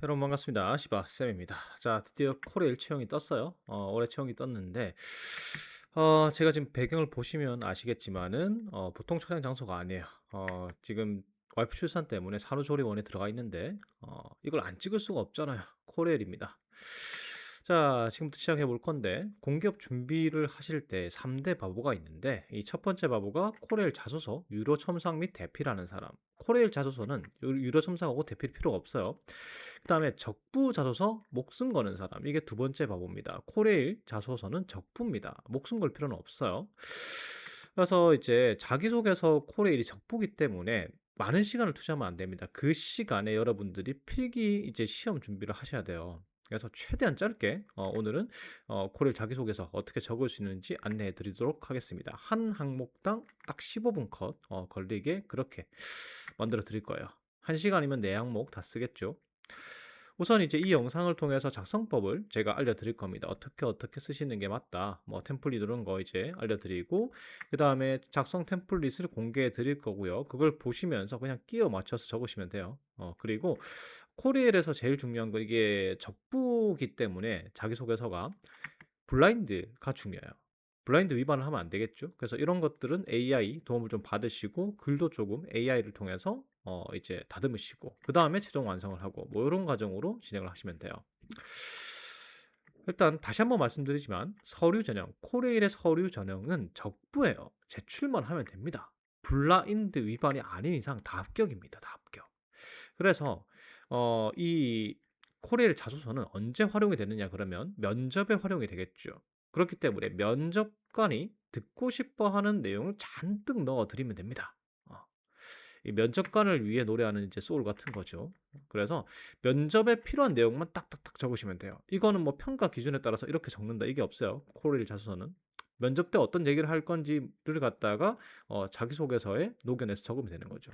여러분 반갑습니다. 시바쌤입니다. 자, 드디어 코레일 채용이 떴어요. 올해 채용이 떴는데, 제가 지금 배경을 보시면 아시겠지만은, 보통 촬영 장소가 아니에요. 지금 와이프 출산 때문에 산후조리원에 들어가 있는데, 이걸 안 찍을 수가 없잖아요. 코레일입니다. 자, 지금부터 시작해 볼 건데, 공기업 준비를 하실 때 3대 바보가 있는데, 이 첫 번째 바보가 코레일 자소서, 유로 첨삭 및 대피라는 사람. 코레일 자소서는 유로 첨삭하고 대필 필요가 없어요. 그 다음에 적부 자소서 목숨 거는 사람, 이게 두 번째 바보입니다. 코레일 자소서는 적부입니다. 목숨 걸 필요는 없어요. 그래서 이제 자기소개서 코레일이 적부기 때문에 많은 시간을 투자하면 안 됩니다. 그 시간에 여러분들이 필기 이제 시험 준비를 하셔야 돼요. 그래서 최대한 짧게 오늘은 코레일 자기소개서 어떻게 적을 수 있는지 안내해 드리도록 하겠습니다. 한 항목당 딱 15분 컷 걸리게 그렇게 만들어 드릴 거예요. 1시간이면 4항목 다 쓰겠죠. 우선 이제 이 영상을 통해서 작성법을 제가 알려드릴 겁니다. 어떻게 쓰시는 게 맞다. 뭐 템플릿 이런 거 이제 알려드리고, 그 다음에 작성 템플릿을 공개해 드릴 거고요. 그걸 보시면서 그냥 끼워 맞춰서 적으시면 돼요. 그리고 코리엘에서 제일 중요한 건 이게 적부기 때문에 자기소개서가 블라인드가 중요해요. 블라인드 위반을 하면 안 되겠죠. 그래서 이런 것들은 AI 도움을 좀 받으시고 글도 조금 AI를 통해서 이제 다듬으시고 그 다음에 최종 완성을 하고 뭐 이런 과정으로 진행을 하시면 돼요. 일단 다시 한번 말씀드리지만 서류 전형, 코레일의 서류 전형은 적부예요. 제출만 하면 됩니다. 블라인드 위반이 아닌 이상 다 합격입니다. 다 합격. 그래서 이 코레일 자소서는 언제 활용이 되느냐 그러면 면접에 활용이 되겠죠. 그렇기 때문에 면접관이 듣고 싶어 하는 내용을 잔뜩 넣어 드리면 됩니다. 어. 이 면접관을 위해 노래하는 이제 소울 같은 거죠. 그래서 면접에 필요한 내용만 딱딱딱 적으시면 돼요. 이거는 뭐 평가 기준에 따라서 이렇게 적는다 이게 없어요. 코레일 자소서는. 면접 때 어떤 얘기를 할 건지를 갖다가 자기소개서에 녹여내서 적으면 되는 거죠.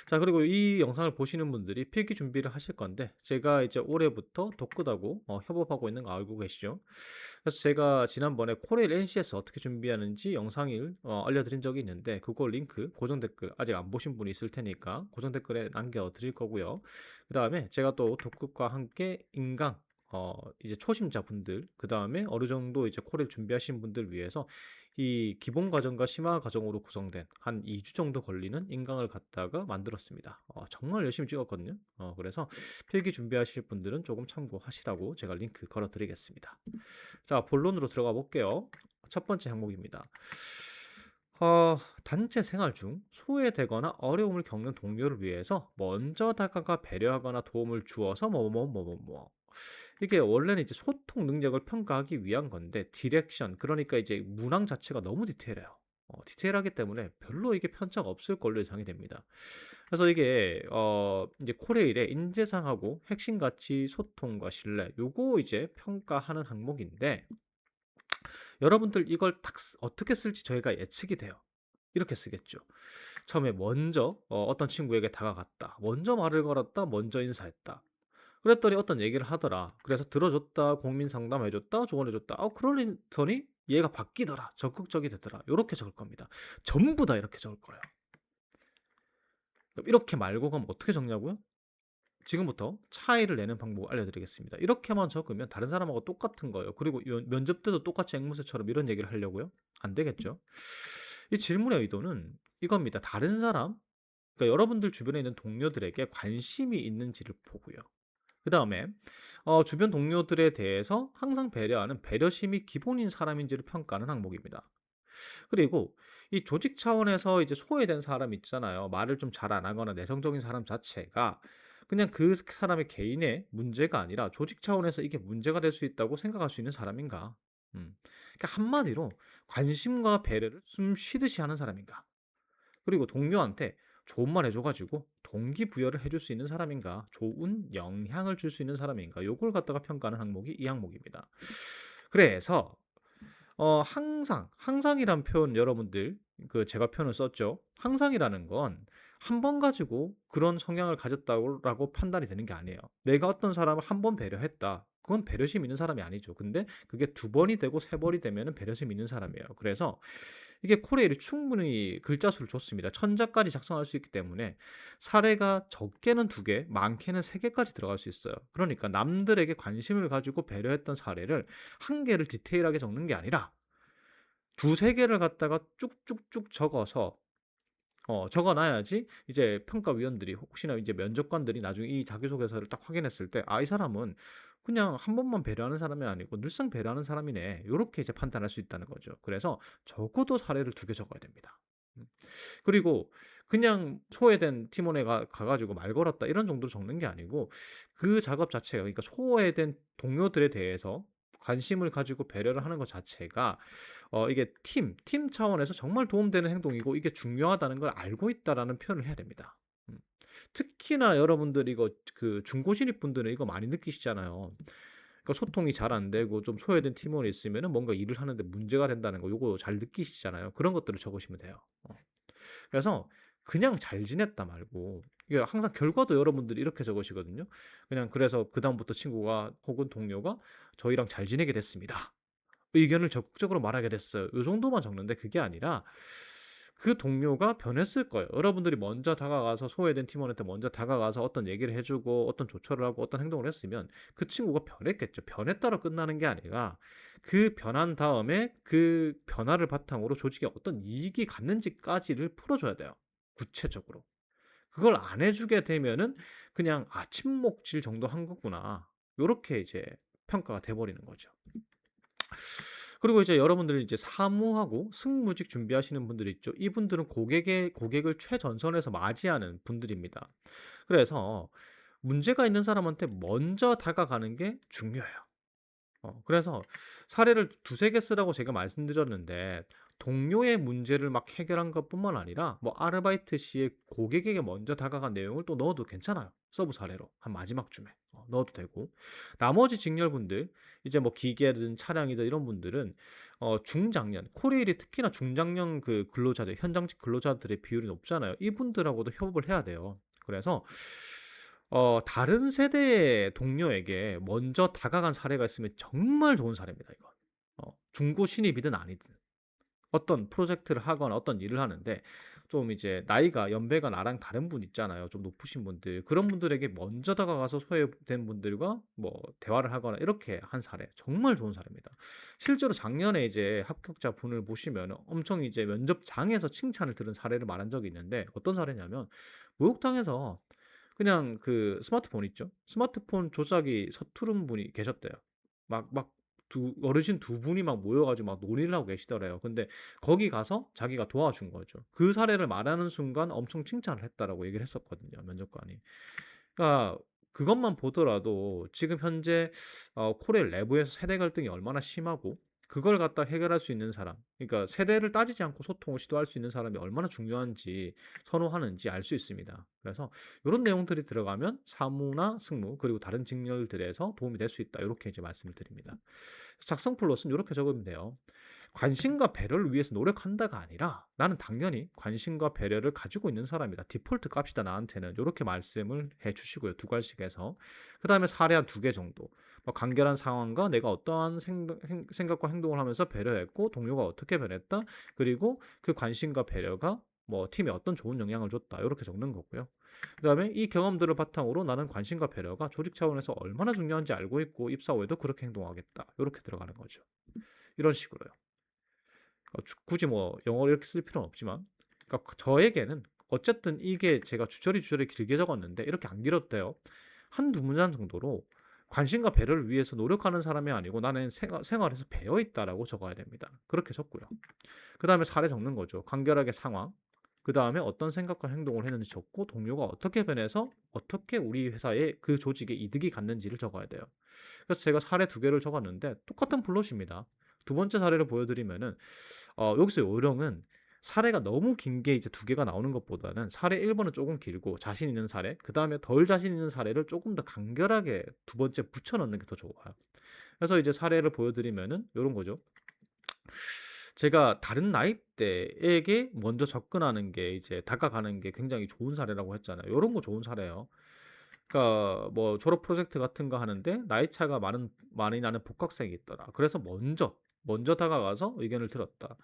자, 그리고 이 영상을 보시는 분들이 필기 준비를 하실 건데 제가 이제 올해부터 독끝하고 협업하고 있는 거 알고 계시죠? 그래서 제가 지난번에 코레일 NCS 어떻게 준비하는지 영상을 알려드린 적이 있는데 그거 링크 고정 댓글 아직 안 보신 분이 있을 테니까 고정 댓글에 남겨 드릴 거고요. 그 다음에 제가 또 독끝과 함께 인강 이제 초심자분들 그 다음에 어느 정도 이제 코레일 준비하신 분들 위해서 이 기본 과정과 심화 과정으로 구성된 한 2주 정도 걸리는 인강을 갖다가 만들었습니다. 정말 열심히 찍었거든요. 그래서 필기 준비하실 분들은 조금 참고하시라고 제가 링크 걸어 드리겠습니다. 자, 본론으로 들어가 볼게요. 첫 번째 항목입니다. 단체 생활 중 소외되거나 어려움을 겪는 동료를 위해서 먼저 다가가 배려하거나 도움을 주어서 뭐뭐뭐뭐뭐. 이게 원래는 이제 소통 능력을 평가하기 위한 건데 디렉션 그러니까 이제 문항 자체가 너무 디테일해요. 디테일하기 때문에 별로 이게 편차가 없을 걸로 예상이 됩니다. 그래서 이게 이제 코레일의 인재상하고 핵심 가치 소통과 신뢰 요거 이제 평가하는 항목인데 여러분들 이걸 딱 어떻게 쓸지 저희가 예측이 돼요. 이렇게 쓰겠죠. 처음에 먼저 어떤 친구에게 다가갔다. 먼저 말을 걸었다. 먼저 인사했다. 그랬더니 어떤 얘기를 하더라. 그래서 들어줬다. 고민 상담해줬다. 조언해줬다. 그러더니 얘가 바뀌더라. 적극적이 되더라. 요렇게 적을 겁니다. 전부 다 이렇게 적을 거예요. 그럼 이렇게 말고 그럼 어떻게 적냐고요? 지금부터 차이를 내는 방법을 알려드리겠습니다. 이렇게만 적으면 다른 사람하고 똑같은 거예요. 그리고 면접 때도 똑같이 앵무새처럼 이런 얘기를 하려고요? 안 되겠죠. 이 질문의 의도는 이겁니다. 다른 사람, 그러니까 여러분들 주변에 있는 동료들에게 관심이 있는지를 보고요. 그 다음에 주변 동료들에 대해서 항상 배려하는 배려심이 기본인 사람인지를 평가하는 항목입니다. 그리고 이 조직 차원에서 이제 소외된 사람 있잖아요. 말을 좀 잘 안 하거나 내성적인 사람 자체가 그냥 그 사람의 개인의 문제가 아니라 조직 차원에서 이게 문제가 될 수 있다고 생각할 수 있는 사람인가? 그러니까 한마디로 관심과 배려를 숨 쉬듯이 하는 사람인가? 그리고 동료한테 좋은 말 해줘 가지고 동기부여를 해줄 수 있는 사람인가? 좋은 영향을 줄 수 있는 사람인가? 요걸 갖다가 평가하는 항목이 이 항목입니다. 그래서 항상이란 표현 여러분들 그 제가 표현을 썼죠. 항상이라는 건 한 번 가지고 그런 성향을 가졌다고 라고 판단이 되는 게 아니에요. 내가 어떤 사람을 한 번 배려했다. 그건 배려심 있는 사람이 아니죠. 근데 그게 두 번이 되고 세 번이 되면은 배려심 있는 사람이에요. 그래서 이게 코레일이 충분히 글자 수를 줬습니다. 1000자까지 작성할 수 있기 때문에 사례가 적게는 2 개, 많게는 3 개까지 들어갈 수 있어요. 그러니까 남들에게 관심을 가지고 배려했던 사례를 1 개를 디테일하게 적는 게 아니라 2-3 개를 갖다가 쭉쭉쭉 적어서 적어 놔야지 이제 평가위원들이 혹시나 이제 면접관들이 나중에 이 자기소개서를 딱 확인했을 때 '아 이 사람은 그냥 한 번만 배려하는 사람이 아니고 늘상 배려하는 사람이네.' 요렇게 이제 판단할 수 있다는 거죠. 그래서 적어도 사례를 2개 적어야 됩니다. 음. 그리고 그냥 소외된 팀원에 가 가지고 말 걸었다 이런 정도로 적는 게 아니고 그 작업 자체가, 그러니까 소외된 동료들에 대해서 관심을 가지고 배려를 하는 것 자체가 이게 팀 차원에서 정말 도움되는 행동이고 이게 중요하다는 걸 알고 있다라는 표현을 해야 됩니다. 음. 특히나 여러분들 이거 그 중고 신입분들은 이거 많이 느끼시잖아요. 그러니까 소통이 잘 안 되고 좀 소외된 팀원이 있으면은 뭔가 일을 하는데 문제가 된다는 거, 요거 잘 느끼시잖아요. 그런 것들을 적으시면 돼요. 그래서 그냥 "잘 지냈다." 말고, 이게 항상 결과도 여러분들이 이렇게 적으시거든요. 그냥 그래서 그다음부터 친구가 혹은 동료가 "저희랑 잘 지내게 됐습니다. 의견을 적극적으로 말하게 됐어요." 요 정도만 적는데, 그게 아니라 그 동료가 변했을 거예요. 여러분들이 먼저 다가가서 소외된 팀원한테 먼저 다가가서 어떤 얘기를 해 주고 어떤 조처를 하고 어떤 행동을 했으면 그 친구가 변했겠죠. 변했다로 끝나는 게 아니라 그 변한 다음에 그 변화를 바탕으로 조직에 어떤 이익이 갔는지까지를 풀어 줘야 돼요, 구체적으로. 그걸 안 해 주게 되면은 그냥 '아 침묵질 정도 한 거구나.' 요렇게 이제 평가가 돼 버리는 거죠. 그리고 이제 여러분들이 이제 사무하고 승무직 준비하시는 분들 있죠. 이분들은 고객을 최전선에서 맞이하는 분들입니다. 그래서 문제가 있는 사람한테 먼저 다가가는 게 중요해요. 그래서 사례를 2-3개 쓰라고 제가 말씀드렸는데, 동료의 문제를 막 해결한 것뿐만 아니라 뭐 아르바이트 시에 고객에게 먼저 다가간 내용을 또 넣어도 괜찮아요. 서브 사례로 한 마지막쯤에 넣어도 되고. 나머지 직렬분들, 이제 뭐 기계든 차량이든 이런 분들은 중장년, 코레일이 특히나 중장년 그 근로자들, 현장직 근로자들의 비율이 높잖아요. 이분들하고도 협업을 해야 돼요. 그래서 다른 세대의 동료에게 먼저 다가간 사례가 있으면 정말 좋은 사례입니다, 이건. 중고 신입이든 아니든. 어떤 프로젝트를 하거나 어떤 일을 하는데 좀 이제 나이가 연배가 나랑 다른 분 있잖아요, 좀 높으신 분들. 그런 분들에게 먼저 다가가서 소외된 분들과 뭐 대화를 하거나 이렇게 한 사례, 정말 좋은 사례입니다. 실제로 작년에 이제 합격자분을 보시면은 엄청 이제 면접장에서 칭찬을 들은 사례를 말한 적이 있는데, 어떤 사례냐면 목욕탕에서 그냥 그 스마트폰 있죠. 스마트폰 조작이 서투른 분이 계셨대요. 막 어르신 2분이 막 모여 가지고 막 논의를 하고 계시더래요. 근데 거기 가서 자기가 도와준 거죠. 그 사례를 말하는 순간 엄청 칭찬을 했다라고 얘기를 했었거든요, 면접관이. 그러니까 그것만 보더라도 지금 현재 코레일 내부에서 세대 갈등이 얼마나 심하고 그걸 갖다 해결할 수 있는 사람, 그러니까 세대를 따지지 않고 소통을 시도할 수 있는 사람이 얼마나 중요한지 선호하는지 알 수 있습니다. 그래서 이런 내용들이 들어가면 사무나 승무 그리고 다른 직렬들에서 도움이 될 수 있다, 이렇게 이제 말씀을 드립니다. 작성 플러스는 이렇게 적으면 돼요. 관심과 배려를 위해서 노력한다가 아니라 나는 당연히 관심과 배려를 가지고 있는 사람이다. 디폴트 값이다 나한테는. 요렇게 말씀을 해 주시고요, 두 갈씩해서. 그다음에 사례 한 2개 정도. 뭐 간결한 상황과 내가 어떠한 생각과 행동을 하면서 배려했고 동료가 어떻게 변했다. 그리고 그 관심과 배려가 뭐 팀에 어떤 좋은 영향을 줬다. 요렇게 적는 거고요. 그다음에 이 경험들을 바탕으로 나는 관심과 배려가 조직 차원에서 얼마나 중요한지 알고 있고 입사 후에도 그렇게 행동하겠다. 요렇게 들어가는 거죠. 이런 식으로요. 굳이 뭐 영어를 이렇게 쓸 필요는 없지만, 그러니까 저에게는 어쨌든 이게 제가 주저리 길게 적었는데 이렇게 안 길어도 돼요. 한두 문장 정도로 관심과 배려를 위해서 노력하는 사람이 아니고 나는 생활에서 배어 있다라고 적어야 됩니다. 그렇게 적고요. 그다음에 사례 적는 거죠. 간결하게 상황. 그다음에 어떤 생각과 행동을 했는지 적고 동료가 어떻게 변해서 어떻게 우리 회사에 그 조직에 이득이 갔는지를 적어야 돼요. 그래서 제가 사례 2개를 적었는데 똑같은 플롯입니다. 두 번째 사례를 보여드리면은 여기서 요령은 사례가 너무 긴 게 이제 2개가 나오는 것보다는 사례 1 번은 쪼금 길고 자신 있는 사례, 그다음에 덜 자신 있는 사례를 쪼금 더 간결하게 두 번째 붙여 넣는 게 더 좋아요. 그래서 이제 사례를 보여드리면은 요런 거죠. 제가 다른 나이대에게 먼저 접근하는 게 이제 다가가는 게 굉장히 좋은 사례라고 했잖아요. 요런 거 좋은 사례예요. 그러니까 뭐 졸업 프로젝트 같은 거 하는데 나이 차가 많이 나는 복학생이 있더라. 그래서 먼저 다가가서 의견을 들었다.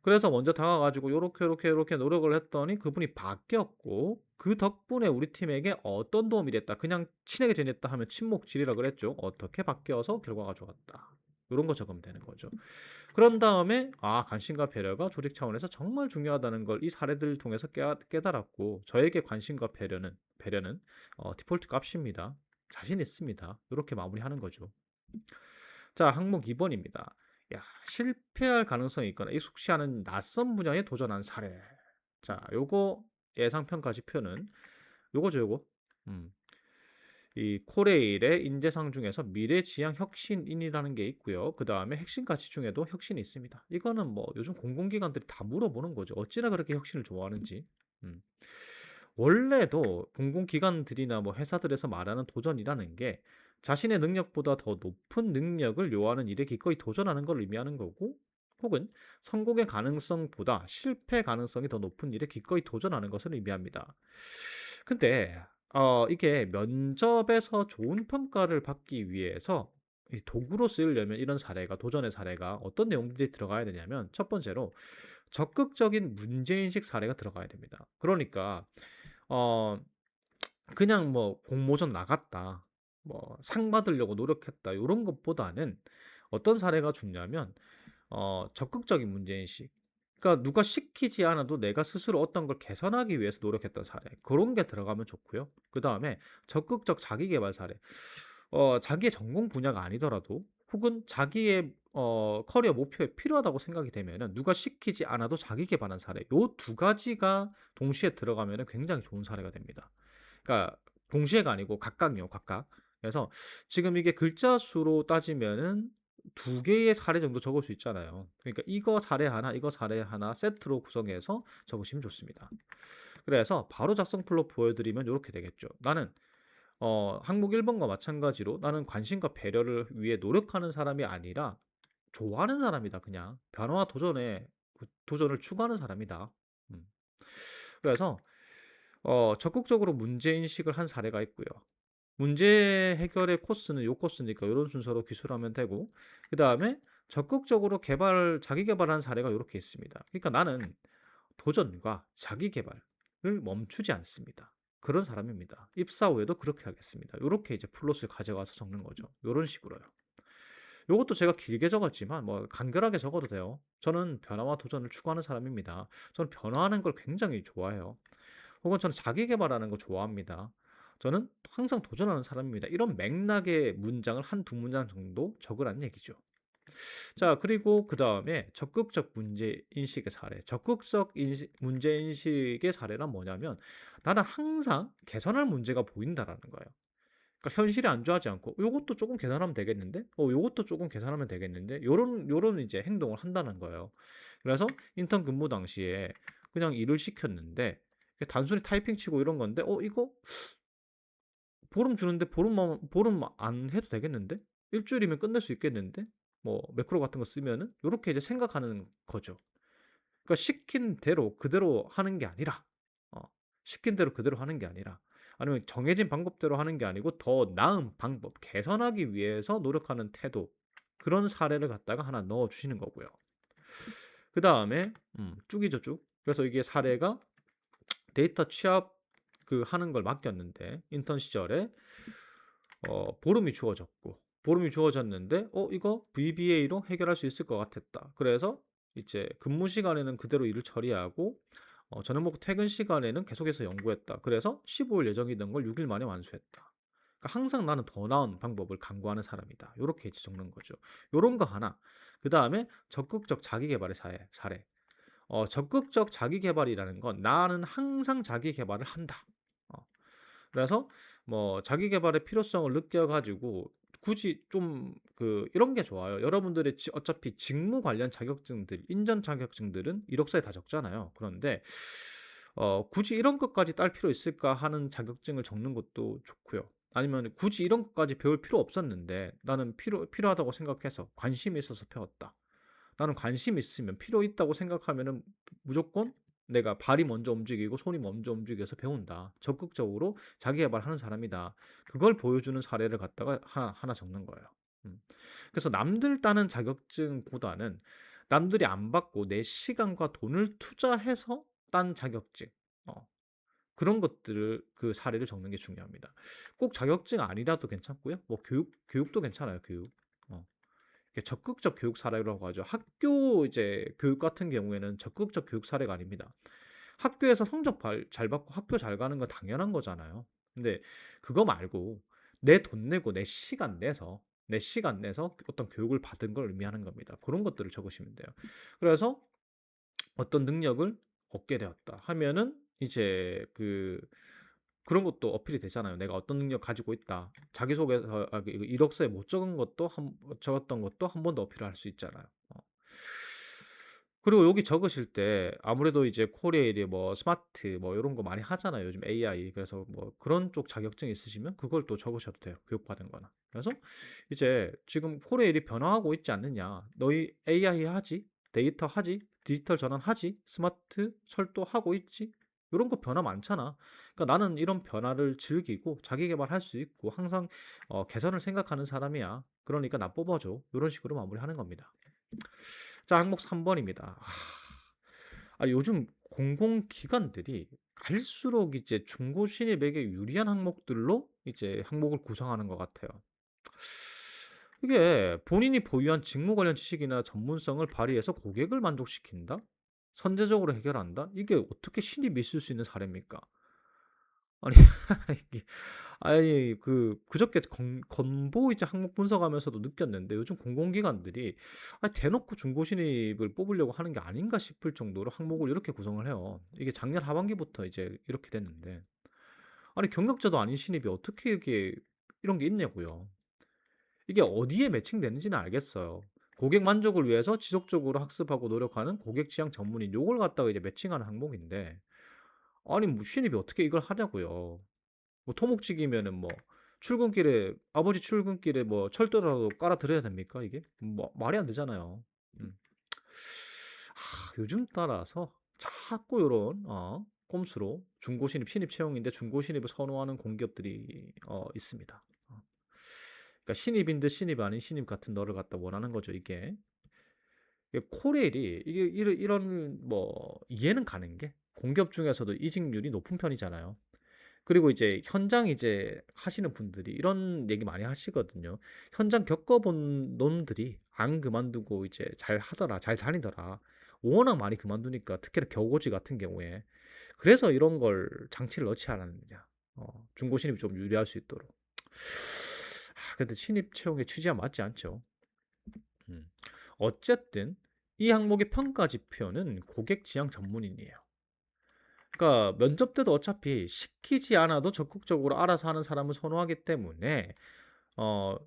그래서 먼저 다가가 가지고 요렇게, 요렇게, 요렇게 노력을 했더니 그분이 바뀌었고 그 덕분에 우리 팀에게 어떤 도움이 됐다. 그냥 친하게 지냈다 하면 친목질이라 그랬죠. 어떻게 바뀌어서 결과가 좋았다. 요런 거 적으면 되는 거죠. 그런 다음에 관심과 배려가 조직 차원에서 정말 중요하다는 걸 이 사례들을 통해서 깨달았고 저에게 관심과 배려는 디폴트 값입니다. 자신 있습니다. 요렇게 마무리하는 거죠. 자, 항목 2 번입니다. 야, 실패할 가능성이 있거나 익숙치 않은 낯선 분야에 도전한 사례. 자, 요거 예상 평가 지표는 요거죠, 요거. 음. 이 코레일의 인재상 중에서 미래지향 혁신인이라는 게 있고요. 그다음에 핵심 가치 중에도 혁신이 있습니다. 이거는 뭐 요즘 공공기관들이 다 물어보는 거죠. 어찌나 그렇게 혁신을 좋아하는지. 음. 원래도 공공기관들이나 뭐 회사들에서 말하는 도전이라는 게 자신의 능력보다 더 높은 능력을 요하는 일에 기꺼이 도전하는 걸 의미하는 거고, 혹은 성공의 가능성보다 실패 가능성이 더 높은 일에 기꺼이 도전하는 것을 의미합니다. 근데 이게 면접에서 좋은 평가를 받기 위해서 이 도구로 쓰이려면 이런 사례가, 도전의 사례가 어떤 내용들이 들어가야 되냐면, 첫 번째로 적극적인 문제인식 사례가 들어가야 됩니다. 그러니까 어 그냥 뭐 공모전 나갔다, 뭐 상 받으려고 노력했다, 요런 것보다는 어떤 사례가 중요하면 적극적인 문제인식. 그러니까 누가 시키지 않아도 내가 스스로 어떤 걸 개선하기 위해서 노력했던 사례. 그런 게 들어가면 좋고요. 그다음에 적극적 자기 계발 사례. 자기의 전공 분야가 아니더라도 혹은 자기의 커리어 목표에 필요하다고 생각이 되면은 누가 시키지 않아도 자기 계발한 사례. 요 두 가지가 동시에 들어가면은 굉장히 좋은 사례가 됩니다. 그러니까 동시에가 아니고 각각요, 각각. 그래서 지금 이게 글자 수로 따지면은 두 개의 사례 정도 적을 수 있잖아요. 그러니까 이거 사례 하나, 이거 사례 하나 세트로 구성해서 적으시면 좋습니다. 그래서 바로 작성플로 보여드리면 요렇게 되겠죠. 나는 항목 1 번과 마찬가지로 나는 관심과 배려를 위해 노력하는 사람이 아니라 좋아하는 사람이다, 그냥. 변화와 도전에 도전을 추구하는 사람이다. 음. 그래서 적극적으로 문제 인식을 한 사례가 있고요. 문제 해결의 코스는 요 코스니까 요런 순서로 기술하면 되고, 그다음에 적극적으로 자기 계발한 사례가 요렇게 있습니다. 그러니까 나는 도전과 자기 계발을 멈추지 않습니다. 그런 사람입니다. 입사 후에도 그렇게 하겠습니다. 요렇게 이제 플롯을 가져가서 적는 거죠. 요런 식으로요. 요것도 제가 길게 적었지만 뭐 간결하게 적어도 돼요. 저는 변화와 도전을 추구하는 사람입니다. 저는 변화하는 걸 굉장히 좋아해요. 혹은 저는 자기 계발하는 거 좋아합니다. 저는 항상 도전하는 사람입니다. 이런 맥락의 문장을 한 두 문장 정도 적으라는 얘기죠. 자, 그리고 그다음에 적극적 문제 인식의 사례. 문제 인식의 사례란 뭐냐면 나는 항상 개선할 문제가 보인다라는 거예요. 그러니까 현실이 안좋아하지 않고 요것도 조금 개선하면 되겠는데? 요것도 조금 개선하면 되겠는데? 요런 이제 행동을 한다는 거예요. 그래서 인턴 근무 당시에 그냥 일을 시켰는데 단순히 타이핑 치고 이런 건데 이거 보름 주는데 보름 안 해도 되겠는데? 일 주일이면 끝낼 수 있겠는데? 뭐 매크로 같은 거 쓰면은 요렇게 이제 생각하는 거죠. 그러니까 시킨 대로 그대로 하는 게 아니라 어 시킨 대로 그대로 하는 게 아니라, 아니면 정해진 방법대로 하는 게 아니고 더 나은 방법, 개선하기 위해서 노력하는 태도, 그런 사례를 갖다가 하나 넣어 주시는 거고요. 그다음에 쭉이죠, 쭉. 그래서 이게 사례가 데이터 취합 하는 걸 맡겼는데 인턴 시절에 보름이 주어졌는데 이거 VBA로 해결할 수 있을 것 같았다. 그래서 이제 근무 시간에는 그대로 일을 처리하고 저녁 먹고 퇴근 시간에는 계속해서 연구했다. 그래서 15일 예정이던 걸 6일 만에 완수했다. 그러니까 항상 나는 더 나은 방법을 강구하는 사람이다. 요렇게 이제 적는 거죠. 요런 거 하나. 그다음에 적극적 자기 계발의 사례. 적극적 자기 계발이라는 건 나는 항상 자기 계발을 한다. 어. 그래서 뭐 자기 계발의 필요성을 느껴 가지고 굳이 좀 이런 게 좋아요. 여러분들의 어차피 직무 관련 자격증들, 인전 자격증들은 이력서에 다 적잖아요. 그런데 굳이 이런 것까지 딸 필요 있을까 하는 자격증을 적는 것도 좋고요. 아니면 굳이 이런 것까지 배울 필요 없었는데 나는 필요하다고 생각해서 관심이 있어서 배웠다. 나는 관심 있으면 필요 있다고 생각하면은 무조건 내가 발이 먼저 움직이고 손이 먼저 움직여서 배운다. 적극적으로 자기 계발하는 사람이다. 그걸 보여주는 사례를 갖다가 하나 적는 거예요. 음. 그래서 남들 따는 자격증보다는 남들이 안 받고 내 시간과 돈을 투자해서 딴 자격증, 어 그런 것들을 그 사례를 적는 게 중요합니다. 꼭 자격증 아니라도 괜찮고요. 뭐 교육도 괜찮아요, 교육. 어. 이게 적극적 교육 사례라고 하죠. 학교 이제 교육 같은 경우에는 적극적 교육 사례가 아닙니다. 학교에서 성적 잘 받고 학교 잘 가는 건 당연한 거잖아요. 근데 그거 말고 내 돈 내고 내 시간 내서 어떤 교육을 받은 걸 의미하는 겁니다. 그런 것들을 적으시면 돼요. 그래서 어떤 능력을 얻게 되었다 하면은 이제 그런 것도 어필이 되잖아요. 내가 어떤 능력 가지고 있다. 자기소개서 이력서에 못 적은 것도 적었던 것도 한 번 더 어필할 수 있잖아요. 그리고 여기 적으실 때 아무래도 이제 코레일이 뭐 스마트 뭐 요런 거 많이 하잖아요. 요즘 AI. 그래서 뭐 그런 쪽 자격증 있으시면 그걸 또 적으셔도 돼요. 교육받은 거나. 그래서 이제 지금 코레일이 변화하고 있지 않느냐. 너희 AI 하지? 데이터 하지? 디지털 전환 하지? 스마트 철도하고 있지? 요런 거 변화 많잖아. 그러니까 나는 이런 변화를 즐기고 자기 개발할 수 있고 항상 개선을 생각하는 사람이야. 그러니까 나 뽑아줘. 요런 식으로 마무리하는 겁니다. 자, 항목 3 번입니다. 요즘 공공기관들이 갈수록 이제 중고 신입에게 유리한 항목들로 이제 항목을 구성하는 것 같아요. 이게 본인이 보유한 직무 관련 지식이나 전문성을 발휘해서 고객을 만족시킨다? 선제적으로 해결한다? 이게 어떻게 신입이 있을 수 있는 사례입니까? 아니 이게 그저께 건보 이제 항목 분석하면서도 느꼈는데 요즘 공공기관들이 대놓고 중고 신입을 뽑으려고 하는 게 아닌가 싶을 정도로 항목을 이렇게 구성을 해요. 이게 작년 하반기부터 이제 이렇게 됐는데 아니 경력자도 아닌 신입이 어떻게 이게 이런 게 있냐고요. 이게 어디에 매칭되는지는 알겠어요. 고객 만족을 위해서 지속적으로 학습하고 노력하는 고객 취향 전문인 요걸 갖다가 이제 매칭하는 항목인데 아니 뭐 신입이 어떻게 이걸 하냐고요. 뭐 토목직이면은 뭐 출근길에 아버지 출근길에 뭐 철도라도 깔아 드려야 됩니까 이게? 뭐 말이 안 되잖아요. 음. 요즘 따라서 자꾸 요런 꼼수로 중고 신입, 신입 채용인데 중고 신입을 선호하는 공기업들이 있습니다. 그러니까 신입인 듯 신입이 아닌 신입 같은 너를 갖다 원하는 거죠 이게. 이게 코레일이 이게 이런 뭐 이해는 가는 게 공기업 중에서도 이직률이 높은 편이잖아요. 그리고 이제 현장 이제 하시는 분들이 이런 얘기 많이 하시거든요. 현장 겪어본 놈들이 안 그만두고 이제 잘 하더라, 잘 다니더라. 워낙 많이 그만두니까 특히나 겨우고지 같은 경우에 그래서 이런 걸 장치를 넣지 않았느냐. 중고 신입이 좀 유리할 수 있도록. 근데 신입 채용의 취지와 맞지 않죠. 음. 어쨌든 이 항목의 평가 지표는 고객 지향 전문인이에요. 그러니까 면접 때도 어차피 시키지 않아도 적극적으로 알아서 하는 사람을 선호하기 때문에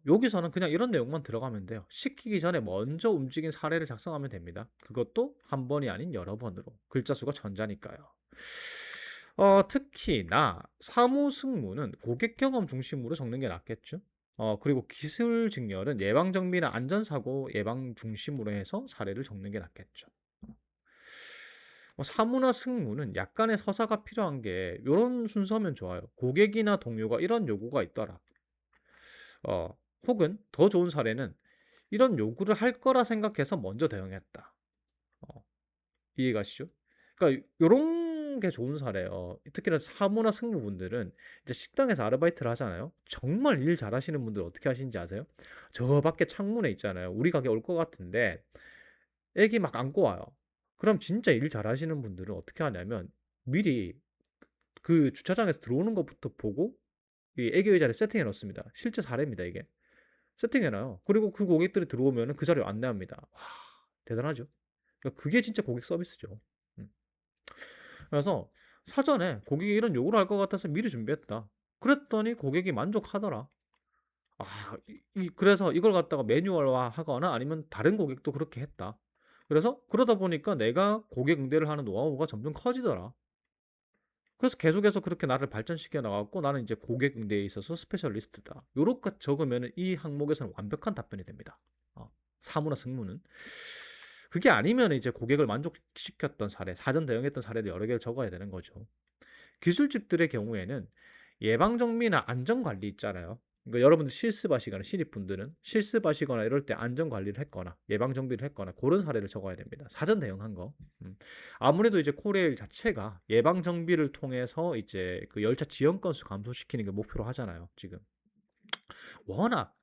여기서는 그냥 이런 내용만 들어가면 돼요. 시키기 전에 먼저 움직인 사례를 작성하면 됩니다. 그것도 한 번이 아닌 여러 번으로. 글자 수가 전자니까요. 특히나 사무 승무는 고객 경험 중심으로 적는 게 낫겠죠. 그리고 기술 직렬은 예방 정비나 안전사고 예방 중심으로 해서 사례를 적는 게 낫겠죠. 사무나 승무는 약간의 서사가 필요한 게 요런 순서면 좋아요. 고객이나 동료가 이런 요구가 있더라. 어, 혹은 더 좋은 사례는 이런 요구를 할 거라 생각해서 먼저 대응했다. 어, 이해가시죠? 그러니까 요런 게 좋은 사례예요. 특히나 사무나 승무분들은 이제 식당에서 아르바이트를 하잖아요. 정말 일 잘하시는 분들 어떻게 하시는지 아세요? 저 밖에 창문에 있잖아요. 우리 가게 올 것 같은데 애기 막 안고 와요. 그럼 진짜 일 잘하시는 분들은 어떻게 하냐면 미리 그 주차장에서 들어오는 것부터 보고 이 애기 의자를 세팅해 놓습니다. 실제 사례입니다, 이게. 세팅해 놔요. 그리고 그 고객들이 들어오면은 그 자리를 안내합니다. 와, 대단하죠. 그러니까 그게 진짜 고객 서비스죠. 음. 그래서 사전에 고객이 이런 요구를 할 것 같아서 미리 준비했다. 그랬더니 고객이 만족하더라. 그래서 이걸 갖다가 매뉴얼화 하거나 아니면 다른 고객도 그렇게 했다. 그래서 그러다 보니까 내가 고객 응대를 하는 노하우가 점점 커지더라. 그래서 계속해서 그렇게 나를 발전시켜 나갔고 나는 이제 고객 응대에 있어서 스페셜리스트다. 요렇게 적으면 이 항목에서는 완벽한 답변이 됩니다. 사무나 승무는. 그게 아니면 이제 고객을 만족시켰던 사례, 사전 대응했던 사례를 여러 개를 적어야 되는 거죠. 기술직들의 경우에는 예방정비나 안전관리 있잖아요. 그러니까 여러분들 실습하시거나 신입분들은 실습하시거나 이럴 때 안전 관리를 했거나 예방 정비를 했거나 고런 사례를 적어야 됩니다. 사전 대응한 거. 음. 아무래도 이제 코레일 자체가 예방 정비를 통해서 이제 그 열차 지연 건수 감소시키는 게 목표로 하잖아요, 지금. 워낙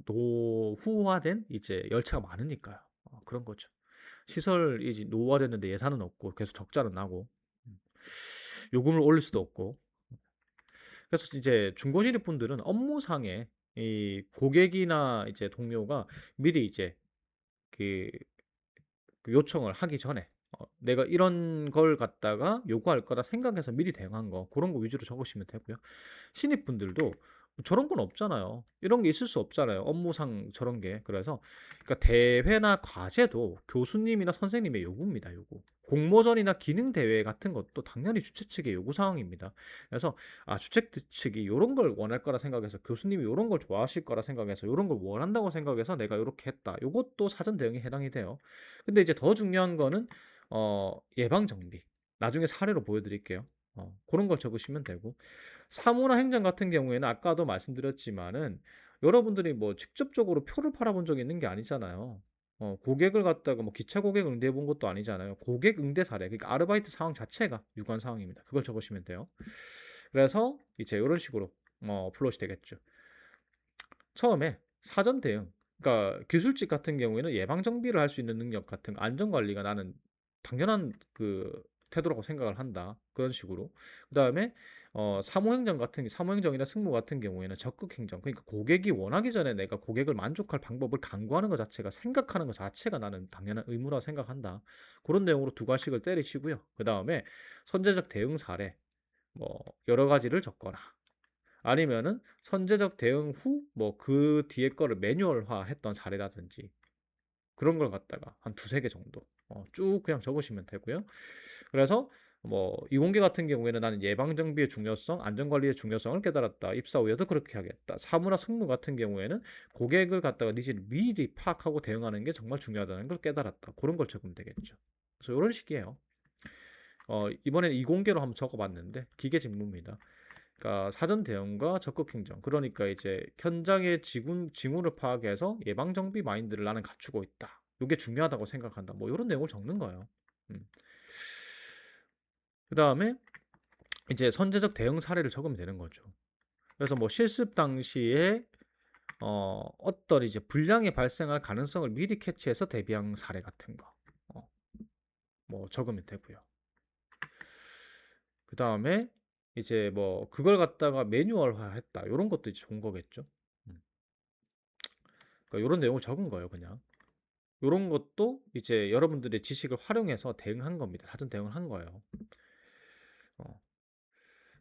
노후화된 이제 열차가 많으니까요. 그런 거죠. 시설이 이제 노후화됐는데 예산은 없고 계속 적자는 나고 음. 요금을 올릴 수도 없고. 그래서 이제 중고진입 분들은 업무상에 이 고객이나 이제 동료가 미리 이제 그 요청을 하기 전에 내가 이런 걸 갖다가 요구할 거다 생각해서 미리 대응한 거 그런 거 위주로 적으시면 되고요. 신입분들도 저런 건 없잖아요. 이런 게 있을 수 없잖아요. 업무상 저런 게. 그래서 그러니까 대회나 과제도 교수님이나 선생님의 요구입니다. 요구. 공모전이나 기능 대회 같은 것도 당연히 주최 측의 요구 사항입니다. 그래서 주최 측이 요런 걸 원할 거라 생각해서 교수님이 요런 걸 좋아하실 거라 생각해서 요런 걸 원한다고 생각해서 내가 요렇게 했다. 요것도 사전 대응에 해당이 돼요. 근데 이제 더 중요한 거는 예방 정비. 나중에 사례로 보여드릴게요. 그런 걸 적으시면 되고 사무나 행정 같은 경우에는 아까도 말씀드렸지만은 여러분들이 뭐 직접적으로 표를 팔아본 적이 있는 게 아니잖아요. 고객을 갖다가 뭐 기차 고객 응대해 본 것도 아니잖아요. 고객 응대 사례, 그러니까 아르바이트 상황 자체가 유관 사항입니다. 그걸 적으시면 돼요. 그래서 이제 이런 식으로 플롯이 되겠죠. 처음에 사전 대응. 그러니까 기술직 같은 경우에는 예방 정비를 할 수 있는 능력 같은 안전 관리가 나는 당연한 그 태도라고 생각을 한다. 그런 식으로. 그다음에 사무행정이나 승무 같은 경우에는 적극 행정. 그러니까 고객이 원하기 전에 내가 고객을 만족할 방법을 강구하는 것 자체가 생각하는 것 자체가 나는 당연한 의무라고 생각한다. 그런 내용으로 두 가지를 때리시고요. 그다음에 선제적 대응 사례 뭐 여러 가지를 적거나 아니면은 선제적 대응 후 뭐 그 뒤에 거를 매뉴얼화 했던 사례라든지 그런 걸 갖다가 한 두세 개 정도 쭉 그냥 적으시면 되고요. 그래서 뭐 이공계 같은 경우에는 나는 예방 정비의 중요성, 안전 관리의 중요성을 깨달았다. 입사 후에도 그렇게 하겠다. 사무나 승무 같은 경우에는 고객을 갖다가 니즈를 미리 파악하고 대응하는 게 정말 중요하다는 걸 깨달았다. 그런 걸 적으면 되겠죠. 그래서 이런 식이에요. 이번에는 이공계로 한번 적어봤는데 기계 직무입니다. 그러니까 사전 대응과 적극 행정. 그러니까 이제 현장의 징후를 파악해서 예방 정비 마인드를 나는 갖추고 있다. 이게 중요하다고 생각한다. 뭐 이런 내용을 적는 거예요. 음. 그다음에 이제 선제적 대응 사례를 적으면 되는 거죠. 그래서 뭐 실습 당시에 어떤 이제 불량이 발생할 가능성을 미리 캐치해서 대비한 사례 같은 거. 뭐 적으면 되고요. 그다음에 이제 뭐 그걸 갖다가 매뉴얼화했다. 이런 것도 이제 좋은 거겠죠. 음. 그러니까 요런 내용을 적은 거예요, 그냥. 요런 것도 이제 여러분들의 지식을 활용해서 대응한 겁니다. 사전 대응을 한 거예요. 어.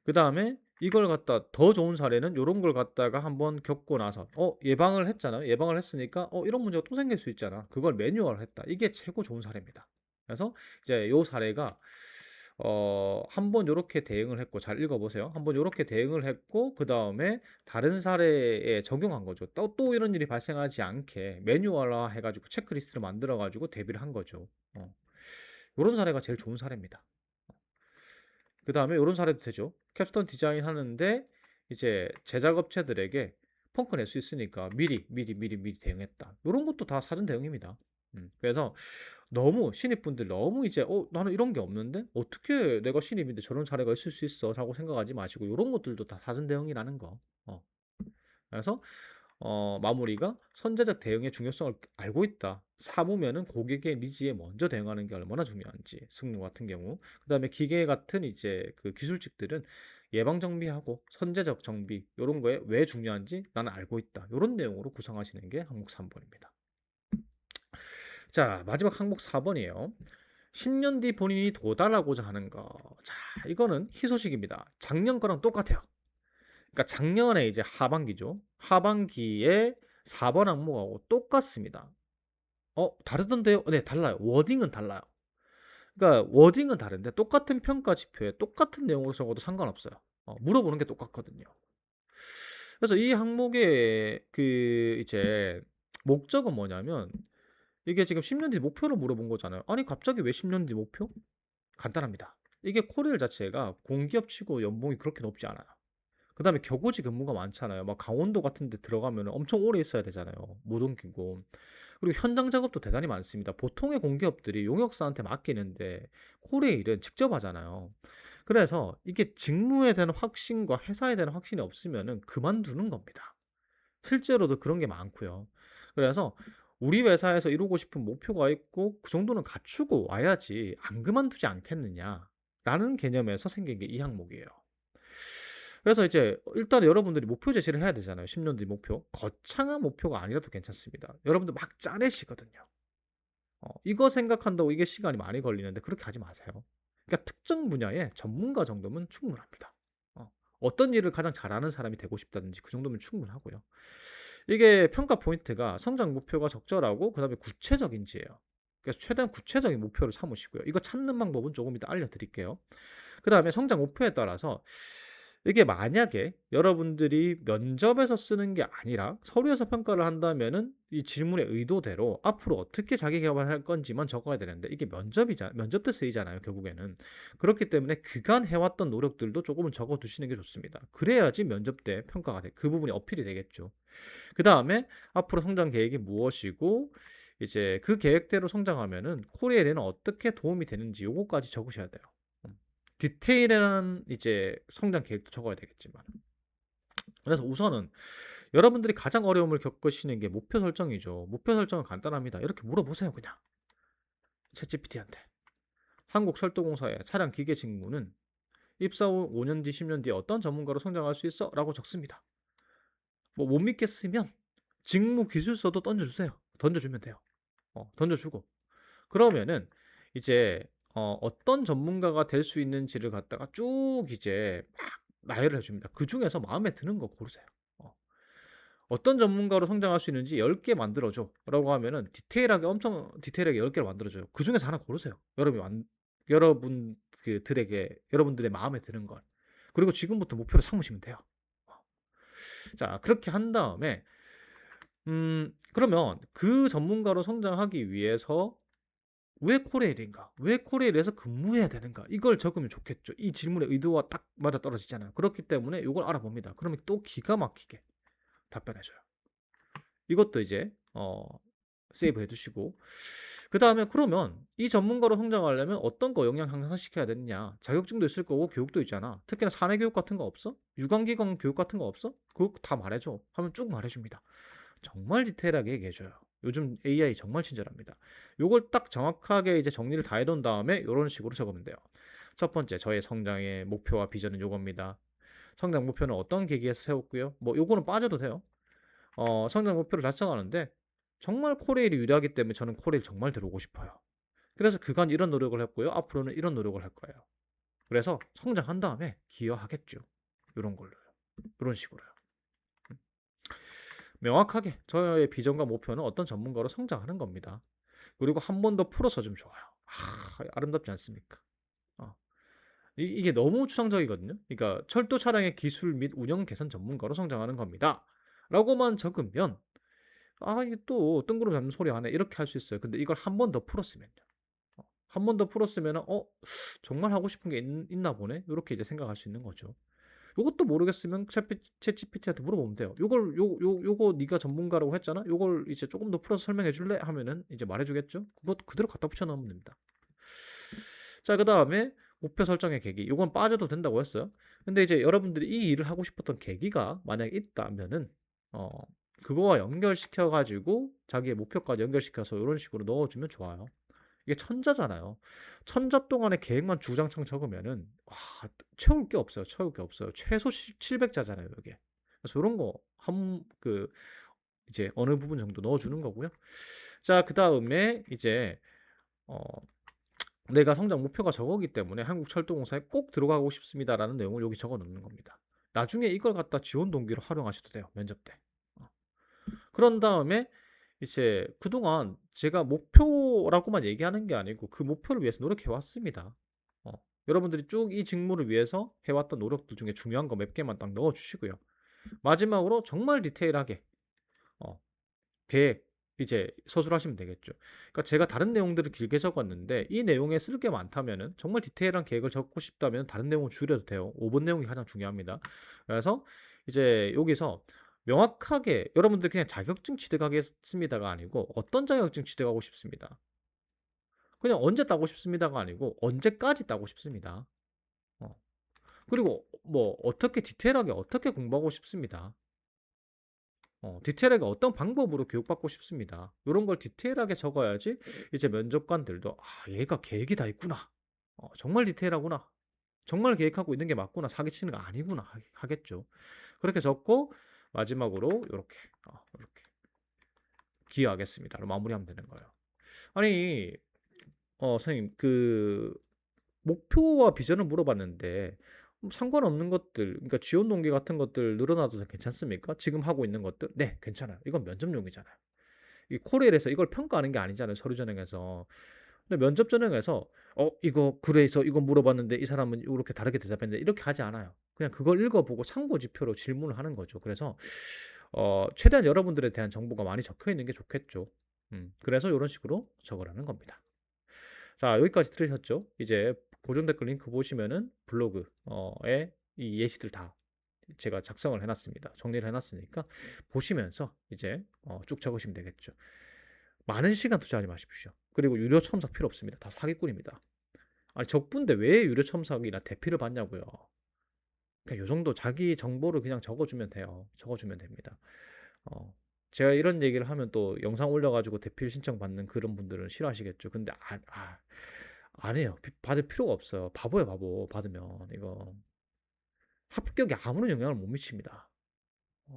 그다음에 이걸 갖다 더 좋은 사례는 요런 걸 갖다가 한번 겪고 나서 예방을 했잖아요. 예방을 했으니까 이런 문제가 또 생길 수 있잖아. 그걸 매뉴얼했다. 이게 최고 좋은 사례입니다. 그래서 이제 요 사례가 한번 요렇게 대응을 했고 잘 읽어 보세요. 한번 요렇게 대응을 했고 그다음에 다른 사례에 적용한 거죠. 또 이런 일이 발생하지 않게 매뉴얼화 해 가지고 체크리스트를 만들어 가지고 대비를 한 거죠. 요런 사례가 제일 좋은 사례입니다. 그다음에 요런 사례도 되죠. 캡스톤 디자인 하는데 이제 제작 업체들에게 펑크 낼 수 있으니까 미리 대응했다. 요런 것도 다 사전 대응입니다. 그래서 너무 신입분들 너무 이제 나는 이런 게 없는데 어떻게 내가 신입인데 저런 사례가 있을 수 있어라고 생각하지 마시고 요런 것들도 다 사전 대응이라는 거. 그래서 마무리가 선제적 대응의 중요성을 알고 있다. 사무면은 고객의 니즈에 먼저 대응하는 게 얼마나 중요한지 승무 같은 경우 그다음에 기계 같은 이제 그 기술직들은 예방 정비하고 선제적 정비 요런 거에 왜 중요한지 나는 알고 있다. 요런 내용으로 구성하시는 게 항목 3번입니다. 자, 마지막 항목 4번이에요. 10년 뒤 본인이 도달하고자 하는 거. 자, 이거는 희소식입니다. 작년 거랑 똑같아요. 그러니까 작년에 이제 하반기죠. 하반기에 4번 항목하고 똑같습니다. 다르던데요? 네, 달라요. 워딩은 달라요. 그러니까 워딩은 다른데 똑같은 평가 지표에 똑같은 내용으로 적어도 상관없어요. 물어보는 게 똑같거든요. 그래서 이 항목의 그 이제 목적은 뭐냐면 이게 지금 10년 뒤 목표를 물어본 거잖아요. 아니 갑자기 왜 10년 뒤 목표? 간단합니다. 이게 코리엘 자체가 공기업치고 연봉이 그렇게 높지 않아요. 그다음에 격오지 근무가 많잖아요. 막 강원도 같은 데 들어가면은 엄청 오래 있어야 되잖아요, 못 옮기고. 그리고 현장 작업도 대단히 많습니다. 보통의 공기업들이 용역사한테 맡기는데 콜의 일은 직접 하잖아요. 그래서 이게 직무에 대한 확신과 회사에 대한 확신이 없으면은 그만두는 겁니다. 실제로도 그런 게 많고요. 그래서 우리 회사에서 이루고 싶은 목표가 있고 그 정도는 갖추고 와야지 안 그만두지 않겠느냐라는 개념에서 생긴 게 이 항목이에요. 그래서 이제 일단 여러분들이 목표 제시를 해야 되잖아요. 10년 뒤 목표. 거창한 목표가 아니라도 괜찮습니다. 여러분들 막 짜내시거든요. 이거 생각한다고 이게 시간이 많이 걸리는데 그렇게 하지 마세요. 그러니까 특정 분야의 전문가 정도면 충분합니다. 어떤 일을 가장 잘하는 사람이 되고 싶다든지 그 정도면 충분하고요. 이게 평가 포인트가 성장 목표가 적절하고 그다음에 구체적인지예요. 그래서 최대한 구체적인 목표를 삼으시고요. 이거 찾는 방법은 조금 이따 알려드릴게요. 그다음에 성장 목표에 따라서 이게 만약에 여러분들이 면접에서 쓰는 게 아니라 서류에서 평가를 한다면은 이 질문의 의도대로 앞으로 어떻게 자기 계발할 건지만 적어야 되는데 이게 면접 때 쓰이잖아요, 결국에는. 그렇기 때문에 그간 해왔던 노력들도 조금은 적어 두시는 게 좋습니다. 그래야지 면접 때 평가가 돼. 그 부분이 어필이 되겠죠. 그다음에 앞으로 성장 계획이 무엇이고 이제 그 계획대로 성장하면은 코리엘에는 어떻게 도움이 되는지 요거까지 적으셔야 돼요. 디테일한 이제 성장 계획도 적어야 되겠지만. 그래서 우선은 여러분들이 가장 어려움을 겪으시는 게 목표 설정이죠. 목표 설정은 간단합니다. 이렇게 물어보세요, 그냥. 챗GPT한테. 한국철도공사의 차량 기계 직무는 입사 후 5년 뒤, 10년 뒤에 어떤 전문가로 성장할 수 있어? 라고 적습니다. 뭐 못 믿겠으면 직무 기술서도 던져주세요. 던져주면 돼요. 던져주고. 그러면은 이제 어떤 전문가가 될 수 있는지를 갖다가 쭉 이제 막 나열을 해줍니다. 그 중에서 마음에 드는 거 고르세요. 어. 어떤 전문가로 성장할 수 있는지 10개 만들어줘. 라고 하면은 디테일하게, 엄청 디테일하게 10개를 만들어줘요. 그 중에서 하나 고르세요. 여러분들의 마음에 드는 걸. 그리고 지금부터 목표를 삼으시면 돼요. 어. 자, 그렇게 한 다음에, 그러면 그 전문가로 성장하기 위해서 왜 코레일인가? 왜 코레일에서 근무해야 되는가? 이걸 적으면 좋겠죠. 이 질문의 의도와 딱 맞아떨어지잖아요. 그렇기 때문에 이걸 알아봅니다. 그러면 또 기가 막히게 답변해줘요. 이것도 이제 세이브 해두시고 그 다음에 그러면 이 전문가로 성장하려면 어떤 거 역량 향상시켜야 되느냐? 자격증도 있을 거고 교육도 있잖아. 특히나 사내 교육 같은 거 없어? 유관기관 교육 같은 거 없어? 그거 다 말해줘. 하면 쭉 말해줍니다. 정말 디테일하게 얘기해줘요. 요즘 AI 정말 친절합니다. 요걸 딱 정확하게 이제 정리를 다 해놓은 다음에 이런 식으로 적으면 돼요. 첫 번째, 저의 성장의 목표와 비전은 요겁니다. 성장 목표는 어떤 계기에서 세웠고요. 뭐 요거는 빠져도 돼요. 성장 목표를 달성하는데 정말 코레일이 유리하기 때문에 저는 코레일 정말 들어오고 싶어요. 그래서 그간 이런 노력을 했고요. 앞으로는 이런 노력을 할 거예요. 그래서 성장한 다음에 기여하겠죠. 이런 걸로요. 이런 식으로요. 명확하게 저의 비전과 목표는 어떤 전문가로 성장하는 겁니다. 그리고 한 번 더 풀어서 좀 좋아요. 아름답지 않습니까? 어. 이게 너무 추상적이거든요. 그러니까 철도 차량의 기술 및 운영 개선 전문가로 성장하는 겁니다. 라고만 적으면 이게 또 뜬구름 잡는 소리 하네 이렇게 할 수 있어요. 근데 이걸 한 번 더 풀었으면요. 한 번 더 풀었으면 정말 하고 싶은 게 있나 보네. 이렇게 이제 생각할 수 있는 거죠. 요것도 모르겠으면 챗GPT한테 물어보면 돼요. 요거 네가 전문가라고 했잖아. 요걸 이제 조금 더 풀어서 설명해 줄래? 하면은 이제 말해주겠죠. 그것 그대로 갖다 붙여 넣으면 됩니다. 자, 그 다음에 목표 설정의 계기. 요건 빠져도 된다고 했어요. 근데 이제 여러분들이 이 일을 하고 싶었던 계기가 만약에 있다면은 그거와 연결시켜 가지고 자기의 목표까지 연결시켜서 이런 식으로 넣어주면 좋아요. 이게 천자잖아요. 천자 동안의 계획만 주장창 적으면은 채울 게 없어요. 채울 게 없어요. 최소 700자잖아요, 이게. 그래서 이런 거 이제 어느 부분 정도 넣어주는 거고요. 자, 그 다음에 이제 어, 내가 성장 목표가 저거기 때문에 한국철도공사에 꼭 들어가고 싶습니다라는 내용을 여기 적어 놓는 겁니다. 나중에 이걸 갖다 지원 동기로 활용하셔도 돼요, 면접 때. 그런 다음에 이제 그동안 제가 목표라고만 얘기하는 게 아니고 그 목표를 위해서 노력해 왔습니다. 여러분들이 쭉 이 직무를 위해서 해왔던 노력들 중에 중요한 거 몇 개만 딱 넣어주시고요. 마지막으로 정말 디테일하게 계획, 이제 서술하시면 되겠죠. 그러니까 제가 다른 내용들을 길게 적었는데 이 내용에 쓸 게 많다면은 정말 디테일한 계획을 적고 싶다면 다른 내용을 줄여도 돼요. 5번 내용이 가장 중요합니다. 그래서 이제 여기서 명확하게 여러분들 그냥 자격증 취득하겠습니다가 아니고 어떤 자격증 취득하고 싶습니다. 그냥 언제 따고 싶습니다가 아니고 언제까지 따고 싶습니다. 어. 그리고 뭐 어떻게 디테일하게 어떻게 공부하고 싶습니다. 디테일하게 어떤 방법으로 교육받고 싶습니다. 요런 걸 디테일하게 적어야지 이제 면접관들도 '아 얘가 계획이 다 있구나. 정말 디테일하구나. 정말 계획하고 있는 게 맞구나. 사기치는 거 아니구나.' 하겠죠. 그렇게 적고 마지막으로 요렇게 "기여하겠습니다."로 마무리하면 되는 거예요. 아니 선생님 목표와 비전을 물어봤는데 상관없는 것들 그러니까 지원 동기 같은 것들 늘어나도 괜찮습니까? 지금 하고 있는 것들? 네 괜찮아요. 이건 면접용이잖아요. 이 코레일에서 이걸 평가하는 게 아니잖아요, 서류 전형에서. 근데 면접 전형에서 이거 그래서 이거 물어봤는데 이 사람은 요렇게 다르게 대답했는데 이렇게 하지 않아요. 그냥 그걸 읽어보고 참고 지표로 질문을 하는 거죠. 그래서 최대한 여러분들에 대한 정보가 많이 적혀 있는 게 좋겠죠. 그래서 요런 식으로 적으라는 겁니다. 자, 여기까지 들으셨죠? 이제 고정 댓글 링크 보시면은 블로그 에 이 예시들 다 제가 작성을 해놨습니다. 정리를 해놨으니까 보시면서 이제 쭉 적으시면 되겠죠. 많은 시간 투자하지 마십시오. 그리고 유료 첨삭 필요 없습니다. 다 사기꾼입니다. 아니 적분데 왜 유료 첨삭이나 대피를 받냐고요. 그냥 요 정도 자기 정보를 그냥 적어주면 돼요. 적어주면 됩니다. 어, 제가 이런 얘기를 하면 또 영상 올려가지고 대필 신청 받는 그런 분들은 싫어하시겠죠. 근데 안 해요. 받을 필요가 없어요. 바보예요, 바보. 받으면 이거 합격에 아무런 영향을 못 미칩니다.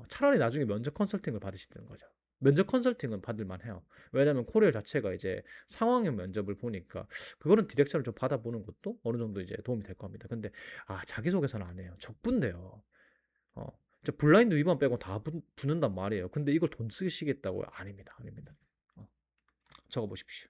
차라리 나중에 면접 컨설팅을 받으시는 거죠. 면접 컨설팅은 받을 만해요. 왜냐하면 코리아 자체가 이제 상황형 면접을 보니까 그거는 디렉션을 좀 받아보는 것도 어느 정도 이제 도움이 될 겁니다. 근데 자기소개서는 안 해요. 적분데요. 어, 블라인드 위반 빼고 다 붙는단 말이에요. 근데 이걸 돈 쓰시겠다고요? 아닙니다. 아닙니다. 적어보십시오.